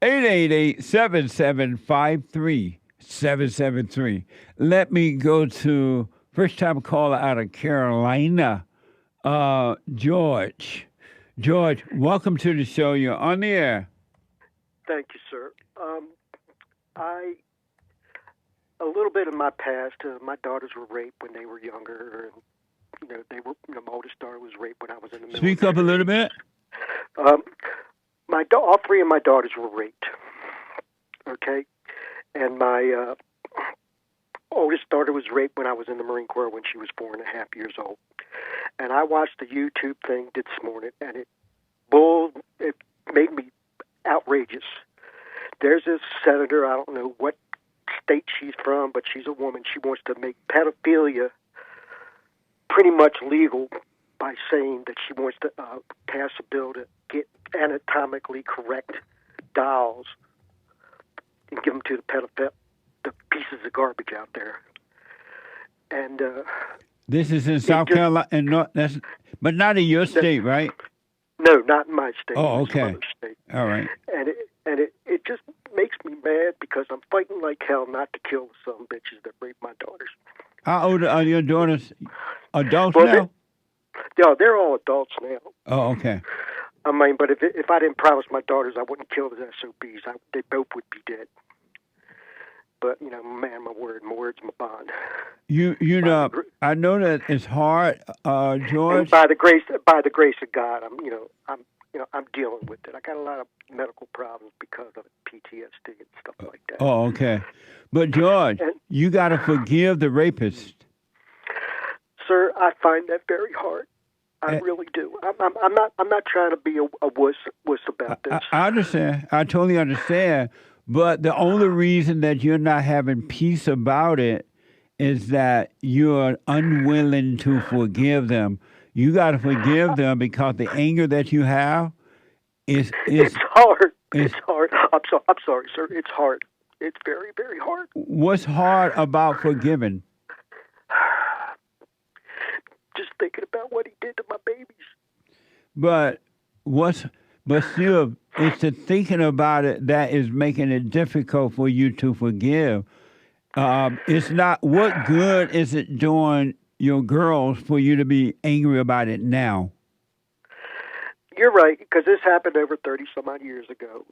888-7753-773. Let me go to first time caller out of Carolina, George. George, welcome to the show. You're on the air. Thank you, sir. I a little bit of my past. My daughters were raped when they were younger, and they were. My oldest daughter was raped when I was in the military. Speak up a little bit. All three of my daughters were raped. Okay, and my oldest daughter was raped when I was in the Marine Corps when she was 4.5 years old. And I watched the YouTube thing this morning, and it made me outrageous. There's this senator, I don't know what state she's from, but she's a woman. She wants to make pedophilia pretty much legal by saying that she wants to pass a bill to get anatomically correct dolls and give them to the pieces of garbage out there. And this is in South Carolina, but not in your state, right? No, not in my state. Oh, okay. Some other state. All right. And it just makes me mad because I'm fighting like hell not to kill the some bitches that rape my daughters. How old are your daughters? Adults well, now? They're all adults now. Oh, okay. I mean, but if I didn't promise my daughters I wouldn't kill the SOBs, they both would be dead. But man, my word's my bond. You know, I know that it's hard, George. And by the grace of God, I'm dealing with it. I got a lot of medical problems because of PTSD and stuff like that. Oh, okay. But George, you got to forgive the rapist. Sir, I find that very hard. I really do. I'm not trying to be a wuss about this. I understand. I totally understand. But the only reason that you're not having peace about it is that you're unwilling to forgive them. You got to forgive them because the anger that you have is it's hard. It's hard. I'm sorry, sir. It's hard. It's very, very hard. What's hard about forgiving? Just thinking about what he did to my babies. But still, it's the thinking about it that is making it difficult for you to forgive. It's not. What good is it doing your girls for you to be angry about it now? You're right, because this happened over 30-some-odd years ago.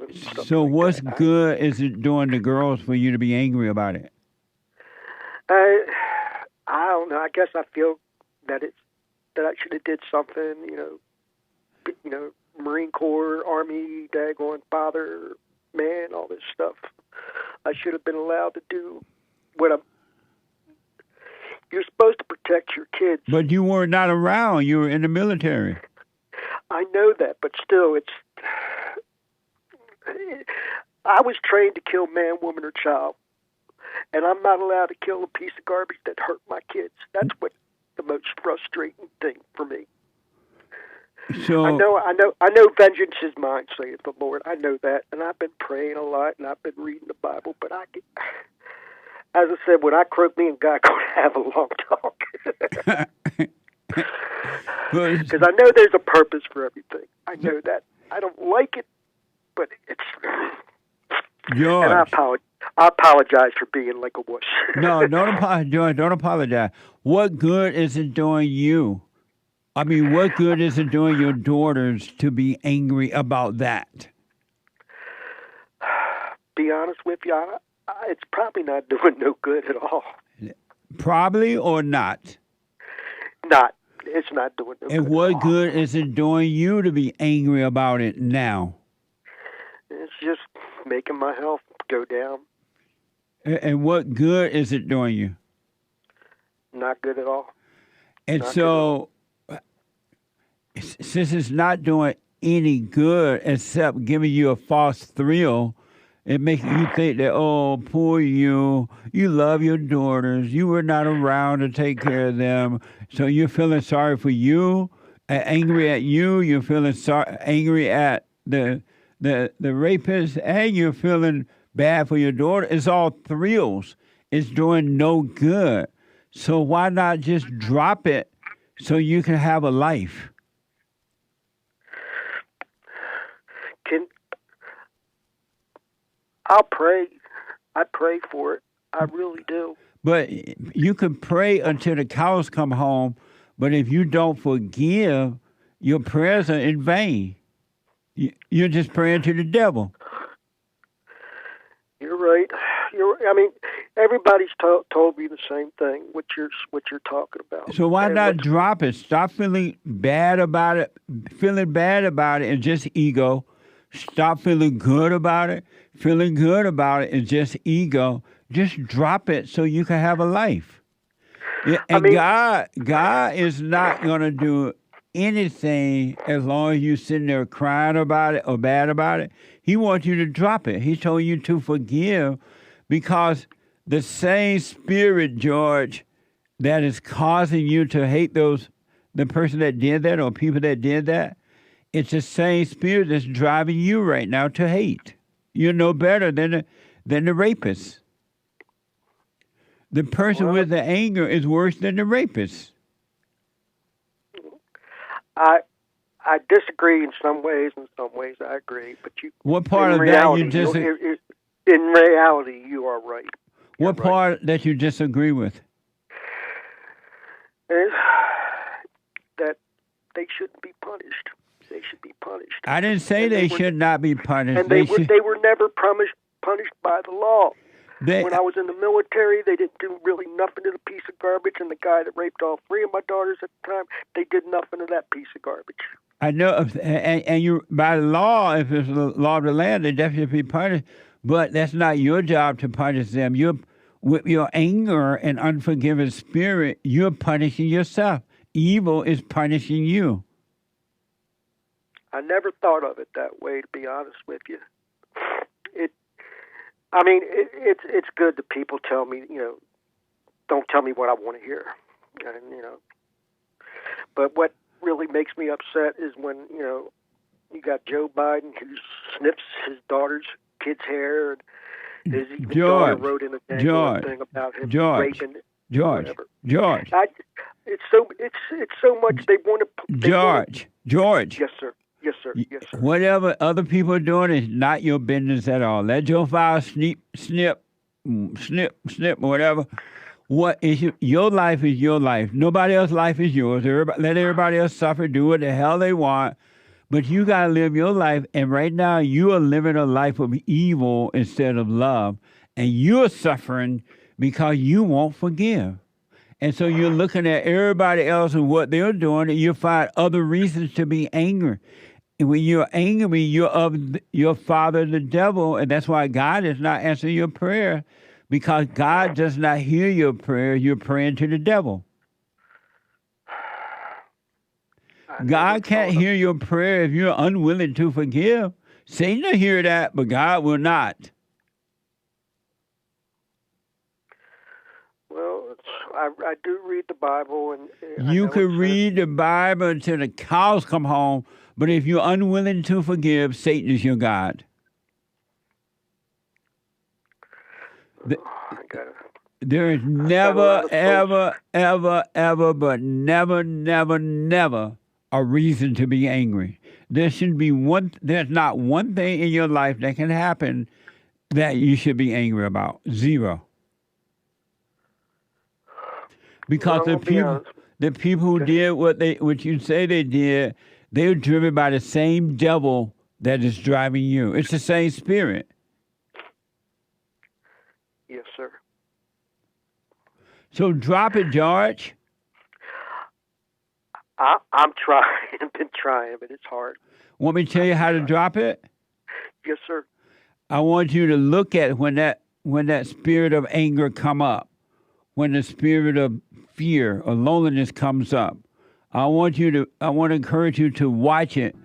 So what's good is it doing the girls for you to be angry about it? I don't know. I guess I feel that I should have did something. Marine Corps, Army, daggone father, man, all this stuff. I should have been allowed to do what you're supposed to protect your kids. But you were not around. You were in the military. I know that, but still, I was trained to kill man, woman, or child, and I'm not allowed to kill a piece of garbage that hurt my kids. That's what the most frustrating thing for me. So I know vengeance is mine, saith the Lord. I know that, and I've been praying a lot, and I've been reading the Bible, but as I said, when I croak, me and God going to have a long talk. Because I know there's a purpose for everything. I know that. I don't like it, but it's... George. And I apologize for being like a wuss. No, don't apologize, George. Don't apologize. What good is it doing you? I mean, what good is it doing your daughters to be angry about that? Be honest with you, it's probably not doing no good at all. Probably or not? Not. It's not doing no good. And what good is it doing you to be angry about it now? It's just making my health go down. And what good is it doing you? Not good at all. And so, since it's not doing any good except giving you a false thrill, it makes you think that, oh, poor you love your daughters, you were not around to take care of them, so you're feeling sorry for you, angry at you, you're feeling angry at the rapist, and you're feeling bad for your daughter. It's all thrills. It's doing no good. So why not just drop it so you can have a life? I'll pray. I pray for it. I really do. But you can pray until the cows come home, but if you don't forgive, your prayers are in vain. You're just praying to the devil. You're right. I mean, everybody's told me the same thing. What you're talking about. So why And not drop it? Stop feeling bad about it. Feeling bad about it is just ego. Stop feeling good about it. Feeling good about it is just ego. Just drop it so you can have a life. And I mean, God is not going to do anything as long as you're sitting there crying about it or bad about it. He wants you to drop it. He told you to forgive because the same spirit, George, that is causing you to hate the person that did that or people that did that, it's the same spirit that's driving you right now to hate. You're no better than the rapist. The person with the anger is worse than the rapist. I disagree in some ways. In some ways, I agree. But what part of reality, that you just? In reality, you are right. What part that you disagree with? Is that they shouldn't be punished. They should be punished. I didn't say they should not be punished. And they were never punished by the law. When I was in the military, they didn't do really nothing to the piece of garbage, and the guy that raped all three of my daughters at the time, they did nothing to that piece of garbage. I know, and you by law, if it's the law of the land, they definitely be punished. But that's not your job to punish them. With your anger and unforgiving spirit, you're punishing yourself. Evil is punishing you. I never thought of it that way, to be honest with you. It's good that people tell me, don't tell me what I want to hear, and But what really makes me upset is when you got Joe Biden who sniffs his kid's hair, and his daughter wrote in a thing about him raping George. It's so much they want to. George. Yes, sir. Yes, sir. Yes, sir. Whatever other people are doing is not your business at all. Let Joe file snip, whatever. What is your life is your life. Nobody else's life is yours. Let everybody else suffer, do what the hell they want. But you got to live your life. And right now, you are living a life of evil instead of love. And you're suffering because you won't forgive. And so you're looking at everybody else and what they're doing, and you find other reasons to be angry. And when you're angry, you're of your father, the devil, and that's why God is not answering your prayer, because God does not hear your prayer. You're praying to the devil. God can't hear your prayer if you're unwilling to forgive. Satan will hear that, but God will not. Well, I do read the Bible, and you can read the Bible until the cows come home. But if you're unwilling to forgive, Satan is your God. There is never, ever, but never a reason to be angry. There's not one thing in your life that can happen that you should be angry about. Zero. Because the people who did what you say they did, they were driven by the same devil that is driving you. It's the same spirit. Yes, sir. So drop it, George. I'm trying. I've been trying, but it's hard. Want me to tell you how to drop it? Yes, sir. I want you to look at when that spirit of anger come up, when the spirit of fear or loneliness comes up. I want to encourage you to watch it.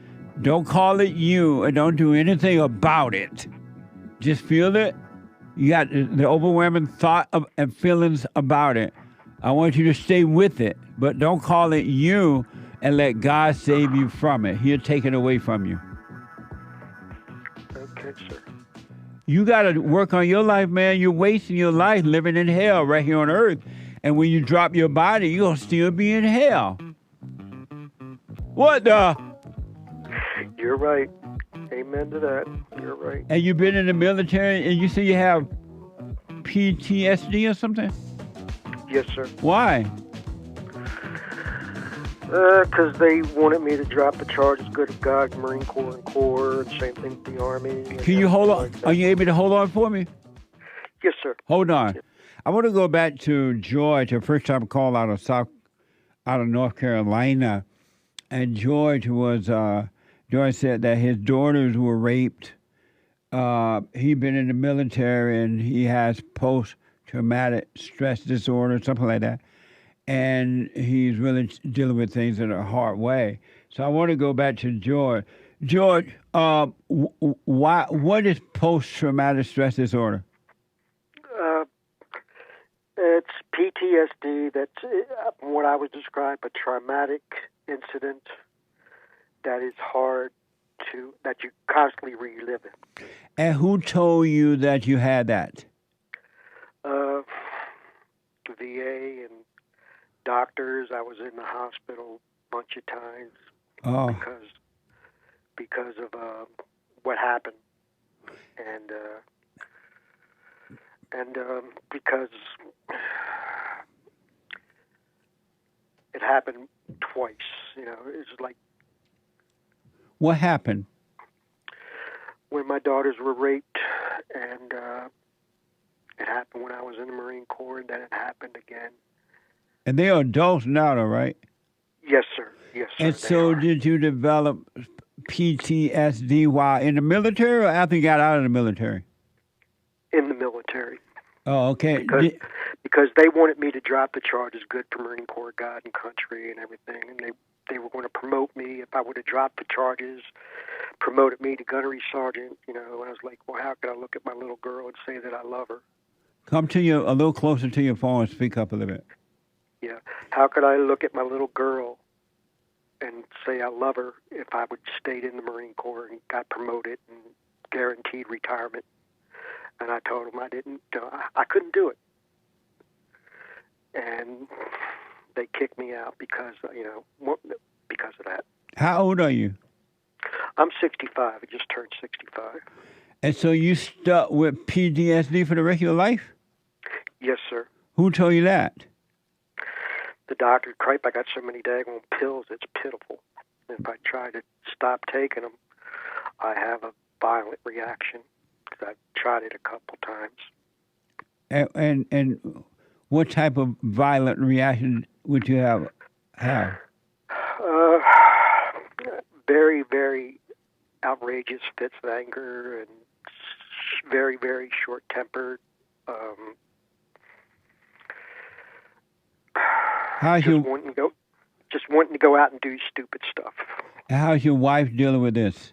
Don't call it you and don't do anything about it. Just feel it. You got the overwhelming thought and feelings about it. I want you to stay with it, but don't call it you and let God save you from it. He'll take it away from you. Okay, sir. You got to work on your life, man. You're wasting your life living in hell right here on earth. And when you drop your body, you're going to still be in hell. What the? You're right. Amen to that. You're right. And you've been in the military, and you say you have PTSD or something? Yes, sir. Why? Because they wanted me to drop the charges, good of God, Marine Corps and Corps, same thing with the Army. Can you hold on? Like Are you able to hold on for me? Yes, sir. Hold on. I want to go back to George, the first time call out of North Carolina, and George said that his daughters were raped. He'd been in the military and he has post-traumatic stress disorder, something like that. And he's really dealing with things in a hard way. So I want to go back to George. George, what is post-traumatic stress disorder? It's PTSD. That's what I would describe a traumatic incident that is hard that you constantly relive it. And who told you that you had that? VA and doctors. I was in the hospital a bunch of times because of what happened, and because it happened twice. It's like what happened when my daughters were raped, and it happened when I was in the Marine Corps, and then it happened again. And they are adults now, though, right? Yes, sir. Yes, sir. And so did you develop PTSD while in the military or after you got out of the military? In the military. Oh, okay. Because they wanted me to drop the charges, good for Marine Corps, God and country and everything. And they were going to promote me if I would have dropped the charges, promoted me to gunnery sergeant, And I was like, well, how could I look at my little girl and say that I love her? Come to you a little closer to your phone and speak up a little bit. Yeah. How could I look at my little girl and say I love her if I would stayed in the Marine Corps and got promoted and guaranteed retirement? And I told them I couldn't do it. And they kicked me out because of that. How old are you? I'm 65. I just turned 65. And so you stuck with PTSD for the rest of your life? Yes, sir. Who told you that? The doctor, I got so many daggone pills, it's pitiful. If I try to stop taking them, I have a violent reaction. I've tried it a couple times. And what type of violent reaction would you have? Very, very outrageous fits of anger and very, very short-tempered. Just wanting to go out and do stupid stuff. How's your wife dealing with this?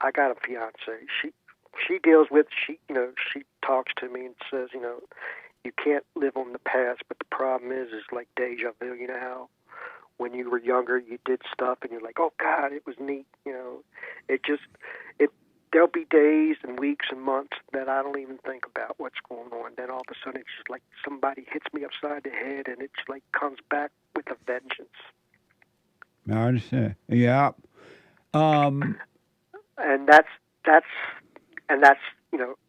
I got a fiance. She deals with she talks to me and says, you can't live on the past, but the problem is like deja vu. How when you were younger you did stuff and you're like, oh God, it was neat. There'll be days and weeks and months that I don't even think about what's going on. Then all of a sudden it's just like somebody hits me upside the head and it's like comes back with a vengeance. I understand. Yeah. And that's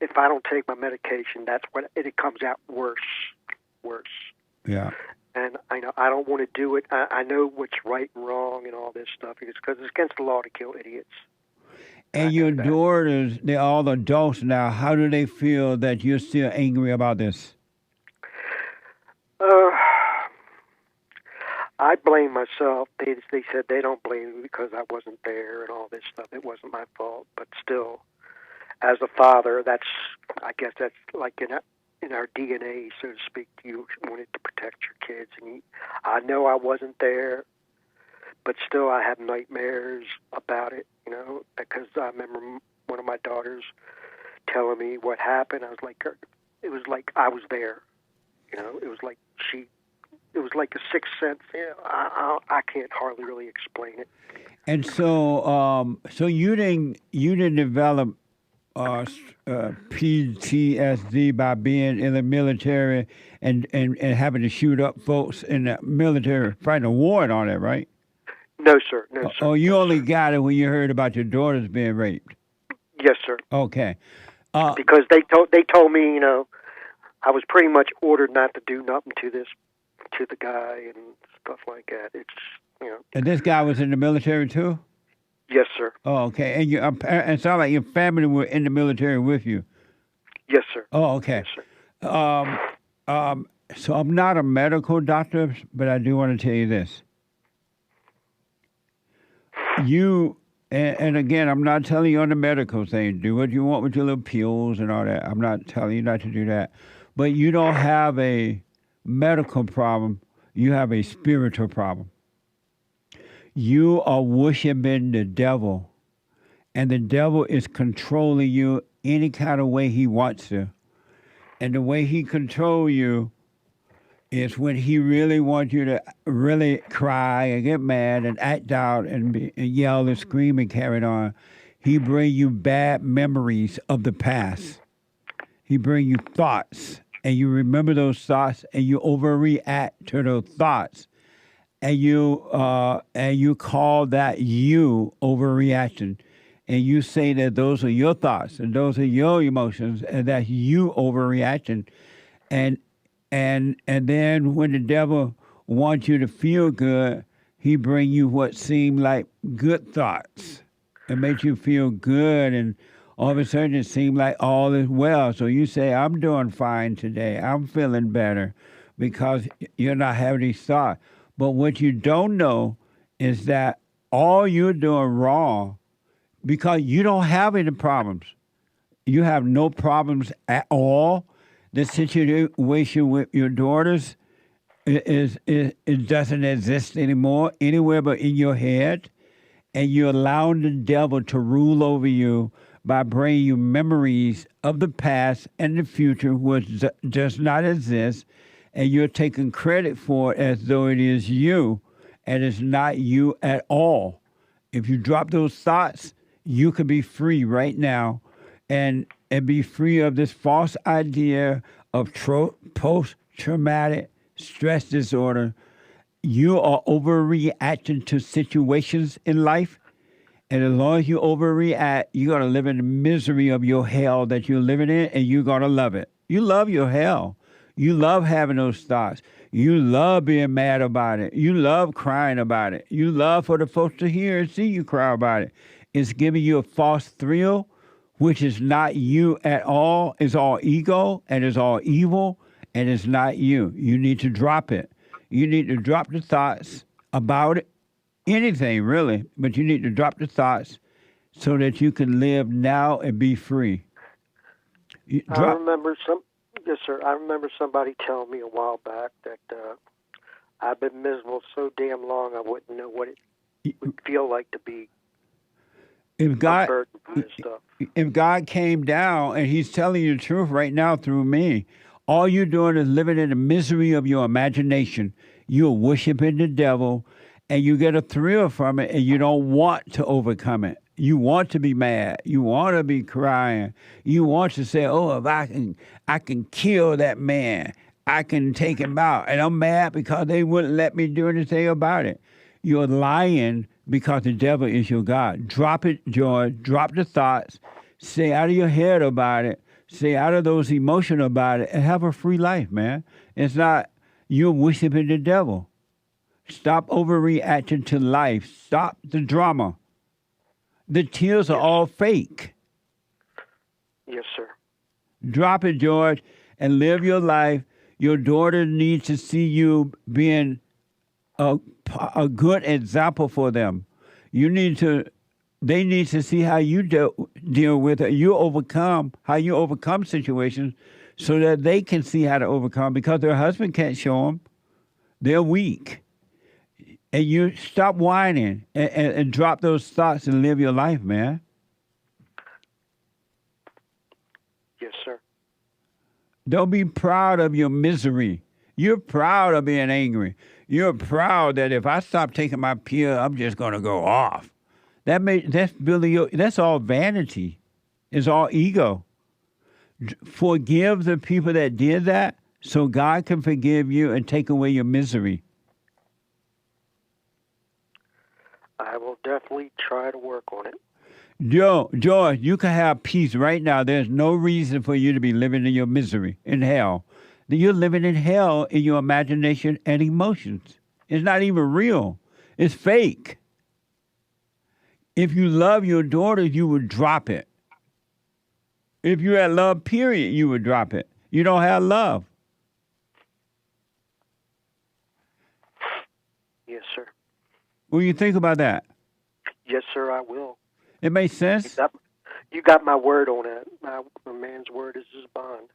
if I don't take my medication, that's what it comes out worse. Yeah. And I know I don't want to do it. I know what's right and wrong and all this stuff because it's against the law to kill idiots. And your daughters, they're all adults now. How do they feel that you're still angry about this? I blame myself. They said they don't blame me because I wasn't there and all this stuff. It wasn't my fault. But still, as a father, I guess that's like in our DNA, so to speak. You wanted to protect your kids. And I know I wasn't there, but still I have nightmares about it, because I remember one of my daughters telling me what happened. I was like, it was like I was there. It was like it was like a sixth sense. I can't hardly really explain it. And so, so you didn't develop PTSD by being in the military and having to shoot up folks in the military, fighting a war and all that, right? No, sir. No, sir. Oh, you No, only sir. got it when you heard about your daughters being raped. Yes, sir. Okay. Because they told me, I was pretty much ordered not to do nothing to the guy and stuff like that. It's And this guy was in the military too? Yes, sir. Oh, okay. And it sounds like your family were in the military with you. Yes, sir. Oh, okay. Yes, sir. Um, so I'm not a medical doctor, but I do want to tell you this. And again, I'm not telling you on the medical thing. Do what you want with your little pills and all that. I'm not telling you not to do that. But you don't have a medical problem. You have a spiritual problem. You are worshiping the devil, and the devil is controlling you any kind of way he wants to. And the way he controls you is when he really wants you to really cry and get mad and act out and yell and scream and carry on. He bring you bad memories of the past. He bring you thoughts, and you remember those thoughts, and you overreact to those thoughts, and you call that you overreaction, and you say that those are your thoughts and those are your emotions, and that you overreaction, and and then when the devil wants you to feel good, he bring you what seem like good thoughts. It makes you feel good, and all of a sudden it seems like all is well. So you say, I'm doing fine today. I'm feeling better because you're not having these thoughts. But what you don't know is that all you're doing wrong because you don't have any problems. You have no problems at all. The situation with your daughters it doesn't exist anymore anywhere but in your head, and you're allowing the devil to rule over you by bringing you memories of the past and the future which does not exist, and you're taking credit for it as though it is you, and it's not you at all. If you drop those thoughts, you can be free right now, and be free of this false idea of post-traumatic stress disorder. You are overreacting to situations in life. And as long as you overreact, you're going to live in the misery of your hell that you're living in, and you're going to love it. You love your hell. You love having those thoughts. You love being mad about it. You love crying about it. You love for the folks to hear and see you cry about it. It's giving you a false thrill, which is not you at all. It's all ego, and it's all evil, and it's not you. You need to drop it. You need to drop the thoughts about it, anything really, but you need to drop the thoughts so that you can live now and be free. I remember yes, sir. I remember somebody telling me a while back that I've been miserable so damn long I wouldn't know what it would feel like to be unburdened by this stuff. If God came down and he's telling you the truth right now through me, all you're doing is living in the misery of your imagination. You're worshiping the devil, and you get a thrill from it, and you don't want to overcome it. You want to be mad. You want to be crying. You want to say, "Oh, if I can kill that man. I can take him out." And I'm mad because they wouldn't let me do anything about it. You're lying because the devil is your God. Drop it, George. Drop the thoughts. Stay out of your head about it. Stay out of those emotions about it, and have a free life, man. It's not you're worshiping the devil. Stop overreacting to life. Stop the drama. The tears are all fake. Yes, sir. Drop it, George, and live your life. Your daughter needs to see you being a good example for them. They need to see how you deal with it. How you overcome situations so that they can see how to overcome, because their husband can't show them. They're weak. And you stop whining and drop those thoughts and live your life, man. Yes, sir. Don't be proud of your misery. You're proud of being angry. You're proud that if I stop taking my pill, I'm just going to go off. That's all vanity. It's all ego. Forgive the people that did that so God can forgive you and take away your misery. I will definitely try to work on it. George, you can have peace right now. There's no reason for you to be living in your misery, in hell. You're living in hell in your imagination and emotions. It's not even real. It's fake. If you love your daughter, you would drop it. If you had love, period, you would drop it. You don't have love. Yes, sir. What do you think about that? Yes, sir, I will. It makes sense? You got my word on it. A man's word is his bond.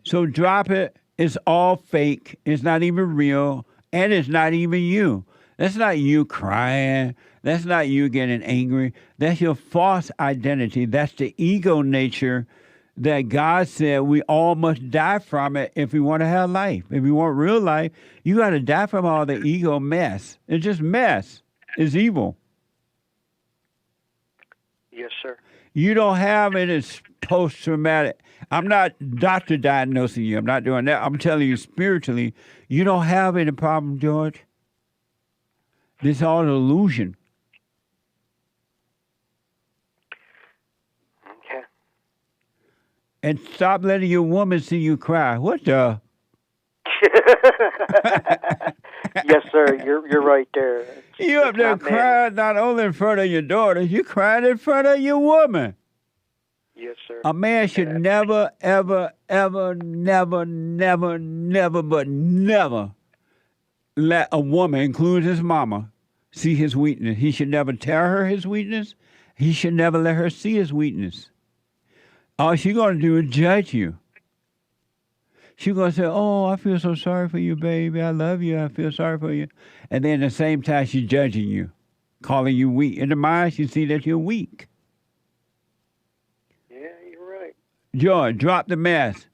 So drop it. It's all fake. It's not even real. And it's not even you. That's not you crying. That's not you getting angry. That's your false identity. That's the ego nature that God said we all must die from it if we want to have life. If we want real life, you got to die from all the ego mess. It's just mess. It's evil. Yes, sir. You don't have any post-traumatic. I'm not doctor diagnosing you. I'm not doing that. I'm telling you spiritually, you don't have any problem, George. This is all an illusion. Okay. And stop letting your woman see you cry. What the? Yes, sir. You're right there. You up there crying not only in front of your daughter, you crying in front of your woman. Yes, sir. A man should never, ever, ever, never, never, never, but never let a woman, including his mama, see his weakness. He should never tell her his weakness. He should never let her see his weakness. All she's going to do is judge you. She's going to say, oh, I feel so sorry for you, baby. I love you. I feel sorry for you. And then at the same time, she's judging you, calling you weak. In the mind, she see that you're weak. Yeah, you're right. George, drop the mess.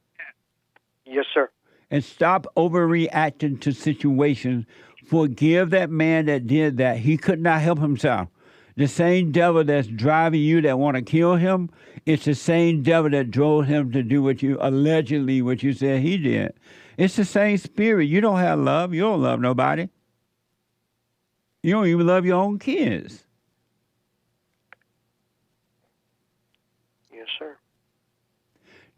Yes, sir. And stop overreacting to situations. Forgive that man that did that. He could not help himself. The same devil that's driving you that want to kill him, it's the same devil that drove him to do what you said he did. It's the same spirit. You don't have love. You don't love nobody. You don't even love your own kids. Yes, sir.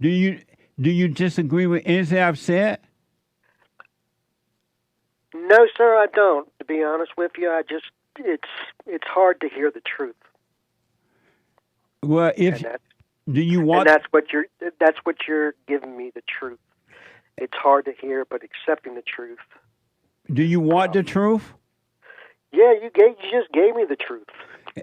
Do you disagree with anything I've said? No, sir, I don't. To be honest with you, it's hard to hear the truth. Well, do you want? And that's what you're giving me, the truth. It's hard to hear, but accepting the truth. Do you want the truth? Yeah, you just gave me the truth.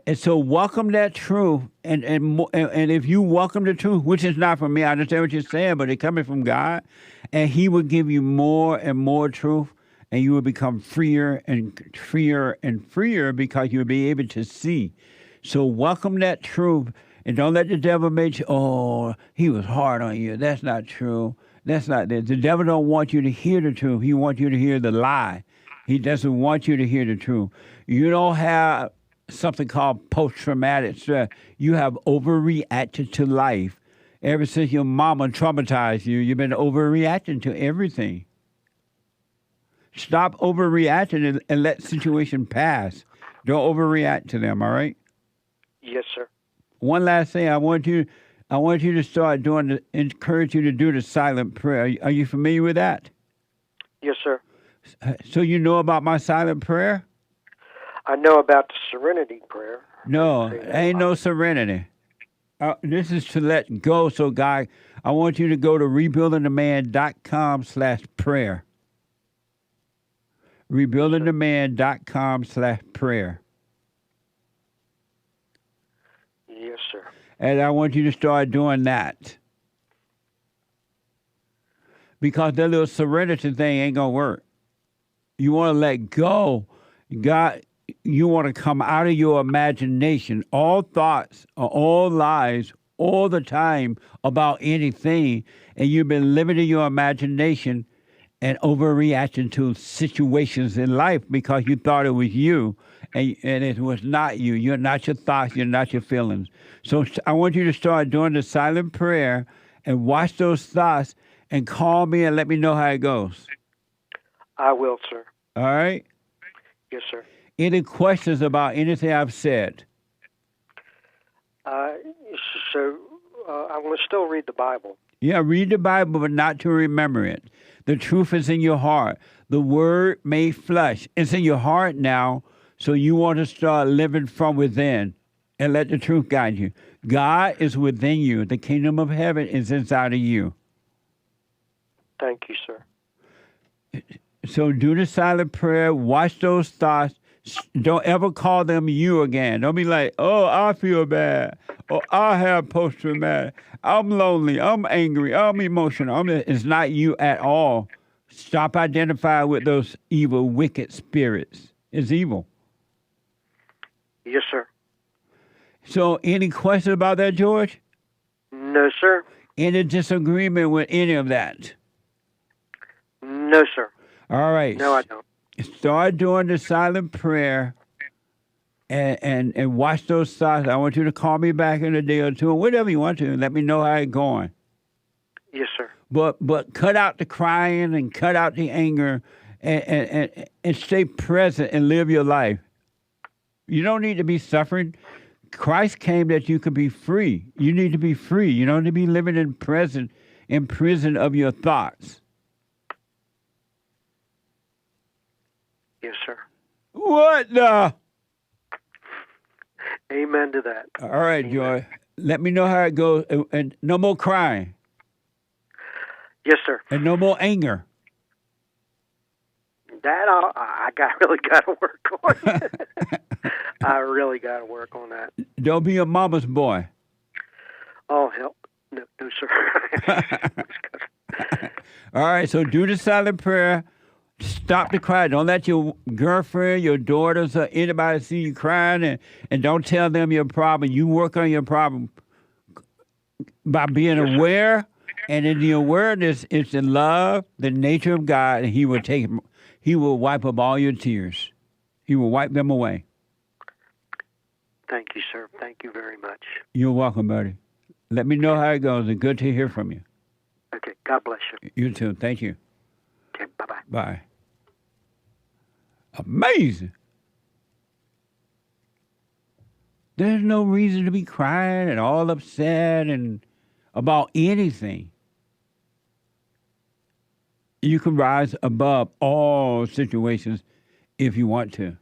And so welcome that truth, and if you welcome the truth, which is not from me, I understand what you're saying, but it's coming from God, and He will give you more and more truth, and you will become freer and freer and freer because you'll be able to see. So welcome that truth, and don't let the devil make you, oh, he was hard on you. That's not true. That's not it. The devil don't want you to hear the truth. He wants you to hear the lie. He doesn't want you to hear the truth. You don't have something called post-traumatic stress. You have overreacted to life. Ever since your mama traumatized you, you've been overreacting to everything. Stop overreacting and let situation pass. Don't overreact to them, all right? Yes, sir. One last thing, I want you to start encourage you to do the silent prayer. Are you familiar with that? Yes, sir. So you know about my silent prayer? I know about the serenity prayer. No, ain't no serenity. This is to let go. So, God, I want you to go to rebuildingtheman.com/prayer. Rebuildingtheman.com/prayer. Yes, sir. And I want you to start doing that. Because that little serenity thing ain't going to work. You want to let go. God, you want to come out of your imagination. All thoughts are all lies all the time about anything. And you've been living in your imagination and overreacting to situations in life because you thought it was you. And it was not you. You're not your thoughts. You're not your feelings. So I want you to start doing the silent prayer and watch those thoughts and call me and let me know how it goes. I will, sir. All right? Yes, sir. Any questions about anything I've said? Uh, so I'm going to still read the Bible. Yeah, read the Bible, but not to remember it. The truth is in your heart. The word made flesh. It's in your heart now, so you want to start living from within and let the truth guide you. God is within you. The kingdom of heaven is inside of you. Thank you, sir. So do the silent prayer. Watch those thoughts. Don't ever call them you again. Don't be like, oh, I feel bad. Oh, I have post-traumatic. I'm lonely. I'm angry. I'm emotional. It's not you at all. Stop identifying with those evil, wicked spirits. It's evil. Yes, sir. So any question about that, George? No, sir. Any disagreement with any of that? No, sir. All right. No, I don't. Start doing the silent prayer and watch those thoughts. I want you to call me back in a day or two, or whatever you want to, and let me know how it's going. Yes, sir. But cut out the crying and cut out the anger and stay present and live your life. You don't need to be suffering. Christ came that you could be free. You need to be free. You don't need to be living in prison of your thoughts. Yes, sir. What the? Amen to that. All right, Amen. Joy. Let me know how it goes. And no more crying. Yes, sir. And no more anger. That I really got to work on. I really got to work on that. Don't be a mama's boy. Oh, hell. No, sir. All right, so do the silent prayer. Stop the cry. Don't let your girlfriend, your daughters, or anybody see you crying, and don't tell them your problem. You work on your problem by being aware, and in the awareness, it's the love, the nature of God, and He will wipe up all your tears. He will wipe them away. Thank you, sir. Thank you very much. You're welcome, buddy. Let me know how it goes. It's good to hear from you. Okay. God bless you. You too. Thank you. Okay. Bye-bye. Bye. Amazing. There's no reason to be crying and all upset and about anything. You can rise above all situations if you want to.